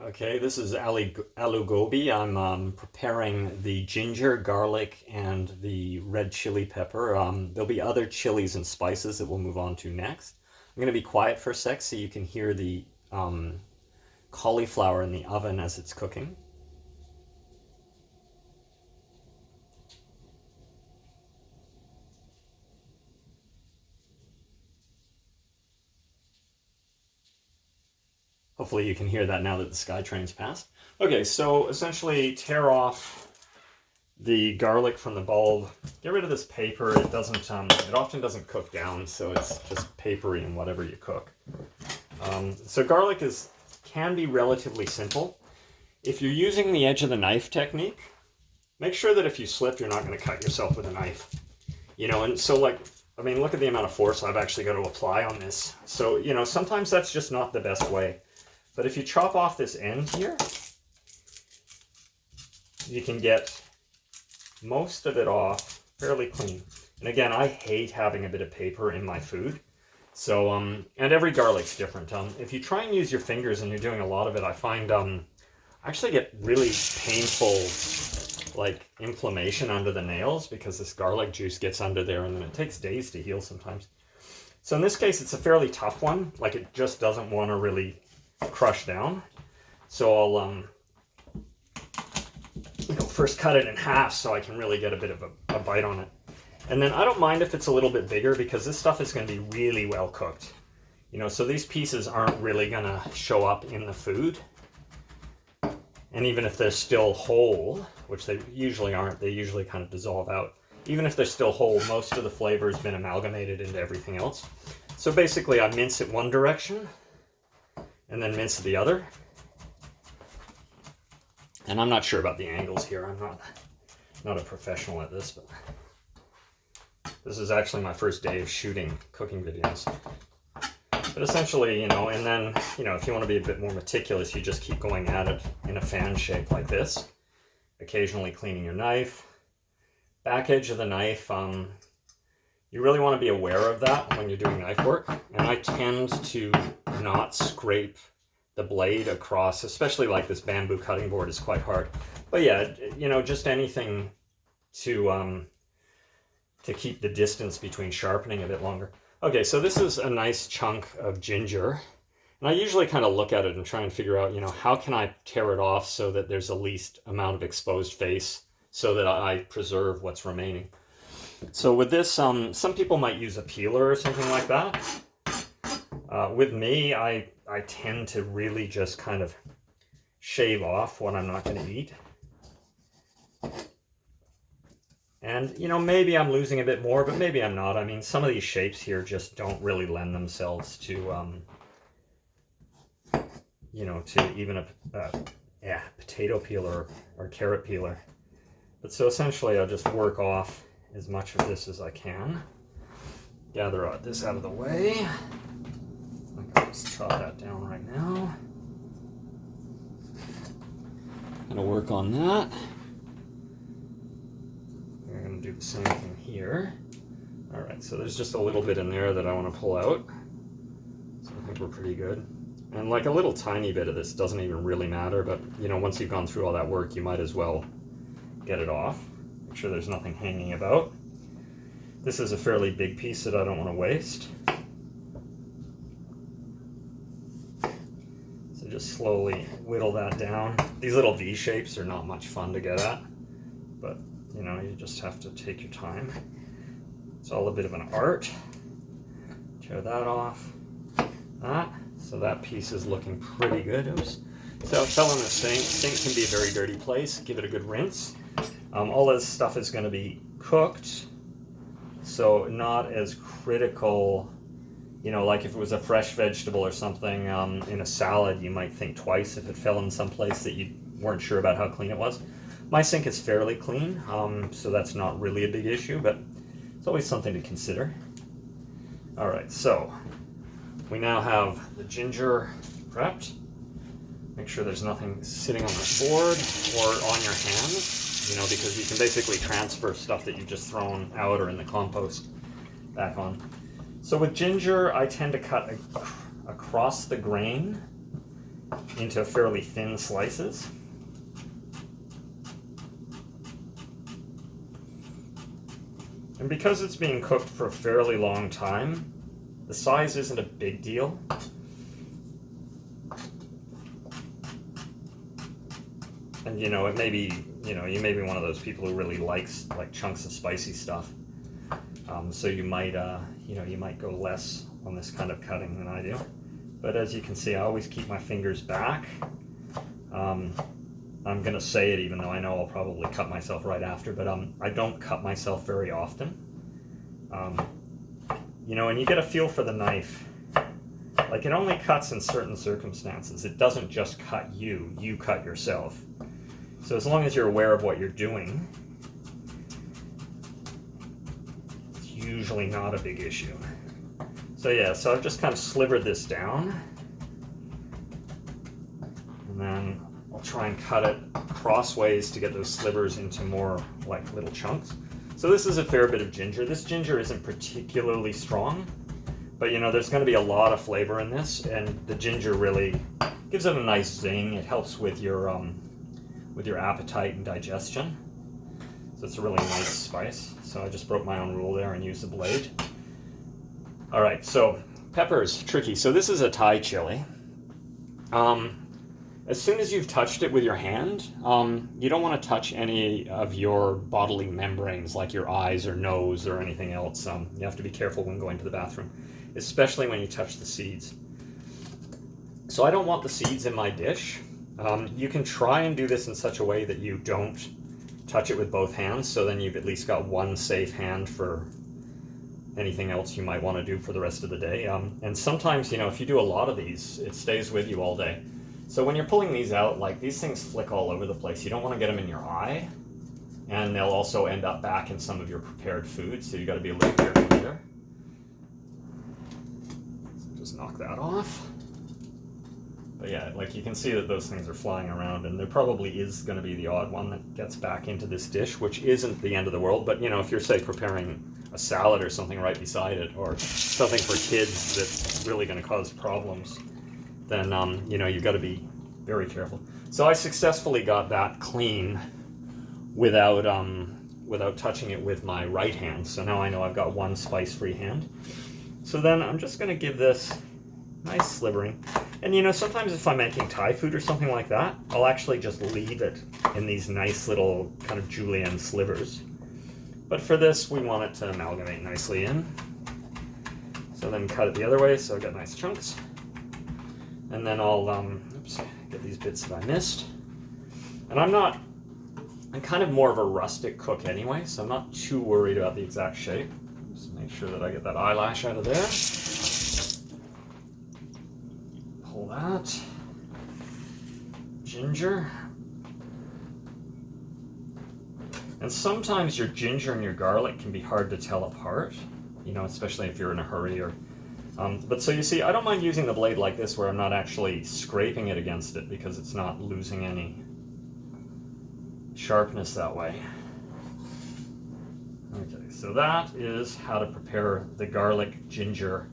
Okay, this is Aloo Gobi. I'm preparing the ginger, garlic, and the red chili pepper. There'll be other chilies and spices that we'll move on to next. I'm going to be quiet for a sec so you can hear the cauliflower in the oven as it's cooking. Hopefully you can hear that now that the SkyTrain's passed. Okay, so essentially tear off the garlic from the bulb. Get rid of this paper. It often doesn't cook down, so it's just papery in whatever you cook. So garlic can be relatively simple. If you're using the edge of the knife technique, make sure that if you slip, you're not going to cut yourself with a knife. And so look at the amount of force I've actually got to apply on this. So, sometimes that's just not the best way. But if you chop off this end here, you can get most of it off fairly clean. And again, I hate having a bit of paper in my food. So, and every garlic's different. If you try and use your fingers and you're doing a lot of it, I find I actually get really painful, like inflammation under the nails because this garlic juice gets under there and then it takes days to heal sometimes. So in this case, it's a fairly tough one. Like it just doesn't want to really crush down. So I'll first cut it in half so I can really get a bit of a bite on it. And then I don't mind if it's a little bit bigger because this stuff is going to be really well cooked. So these pieces aren't really going to show up in the food. And even if they're still whole, which they usually aren't, they usually kind of dissolve out. Even if they're still whole, most of the flavor has been amalgamated into everything else. So basically I mince it one direction and then mince the other. And I'm not sure about the angles here. I'm not a professional at this, but this is actually my first day of shooting cooking videos. But essentially, and then, if you want to be a bit more meticulous, you just keep going at it in a fan shape like this, occasionally cleaning your knife. Back edge of the knife, you really want to be aware of that when you're doing knife work. And I tend to not scrape the blade across, especially like this bamboo cutting board is quite hard. But yeah, just anything to keep the distance between sharpening a bit longer. Okay, so this is a nice chunk of ginger. And I usually kind of look at it and try and figure out, how can I tear it off so that there's the least amount of exposed face so that I preserve what's remaining. So with this, some people might use a peeler or something like that. With me, I tend to really just kind of shave off what I'm not going to eat. And, maybe I'm losing a bit more, but maybe I'm not. I mean, some of these shapes here just don't really lend themselves to, to even a potato peeler or carrot peeler. But so essentially I'll just work off as much of this as I can. Gather this out of the way. I'll just chop that down right now. Gonna work on that. We're gonna do the same thing here. All right, so there's just a little bit in there that I want to pull out. So I think we're pretty good. And like a little tiny bit of this doesn't even really matter, but once you've gone through all that work, you might as well get it off. Make sure there's nothing hanging about. This is a fairly big piece that I don't want to waste. So just slowly whittle that down. These little V shapes are not much fun to get at, but you just have to take your time. It's all a bit of an art. Tear that off. So that piece is looking pretty good. So it fell in the sink. Sink can be a very dirty place. Give it a good rinse. All this stuff is going to be cooked, so not as critical. Like if it was a fresh vegetable or something in a salad, you might think twice if it fell in some place that you weren't sure about how clean it was. My sink is fairly clean, so that's not really a big issue, but it's always something to consider. All right, so we now have the ginger prepped. Make sure there's nothing sitting on the board or on your hands, because you can basically transfer stuff that you've just thrown out or in the compost back on. So with ginger, I tend to cut across the grain into fairly thin slices. And because it's being cooked for a fairly long time, the size isn't a big deal. And you know, it may be, you know, you may be one of those people who really likes like chunks of spicy stuff. So you might, you know, you might go less on this kind of cutting than I do. But as you can see, I always keep my fingers back. I'm gonna say it even though I know I'll probably cut myself right after, but I don't cut myself very often. You know, and you get a feel for the knife. Like, it only cuts in certain circumstances. It doesn't just cut you, you cut yourself. So as long as you're aware of what you're doing, it's usually not a big issue. So yeah, so I've just kind of slivered this down. And then I'll try and cut it crossways to get those slivers into more like little chunks. So this is a fair bit of ginger. This ginger isn't particularly strong, but you know, there's going to be a lot of flavor in this, and the ginger really gives it a nice zing. It helps with your appetite and digestion. So it's a really nice spice. So I just broke my own rule there and used the blade. All right, so pepper's tricky. So this is a Thai chili. As soon as you've touched it with your hand, you don't want to touch any of your bodily membranes like your eyes or nose or anything else. You have to be careful when going to the bathroom, especially when you touch the seeds. So I don't want the seeds in my dish. You can try and do this in such a way that you don't touch it with both hands, so then you've at least got one safe hand for anything else you might want to do for the rest of the day. And sometimes, you know, if you do a lot of these, it stays with you all day. So when you're pulling these out, like, these things flick all over the place. You don't want to get them in your eye, and they'll also end up back in some of your prepared food, so you got to be a little careful there. So just knock that off. But yeah, like, you can see that those things are flying around, and there probably is going to be the odd one that gets back into this dish, which isn't the end of the world. But you know, if you're, say, preparing a salad or something right beside it, or something for kids that's really going to cause problems, then you know, you've got to be very careful. So I successfully got that clean without touching it with my right hand. So now I know I've got one spice-free hand. So then I'm just going to give this nice slivering. And you know, sometimes if I'm making Thai food or something like that, I'll actually just leave it in these nice little kind of julienne slivers. But for this, we want it to amalgamate nicely in. So then cut it the other way so I get nice chunks. And then I'll get these bits that I missed. And I'm kind of more of a rustic cook anyway, so I'm not too worried about the exact shape. Just make sure that I get that eyelash out of there. Pull that. Ginger. And sometimes your ginger and your garlic can be hard to tell apart, you know, especially if you're in a hurry or but so you see, I don't mind using the blade like this where I'm not actually scraping it against it because it's not losing any sharpness that way. Okay, so that is how to prepare the garlic, ginger,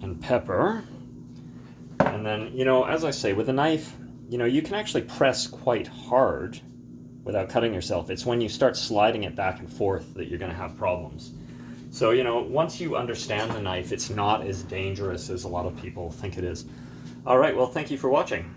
and pepper. And then, you know, as I say, with a knife, you know, you can actually press quite hard without cutting yourself. It's when you start sliding it back and forth that you're going to have problems. So, you know, once you understand the knife, it's not as dangerous as a lot of people think it is. All right, well, thank you for watching.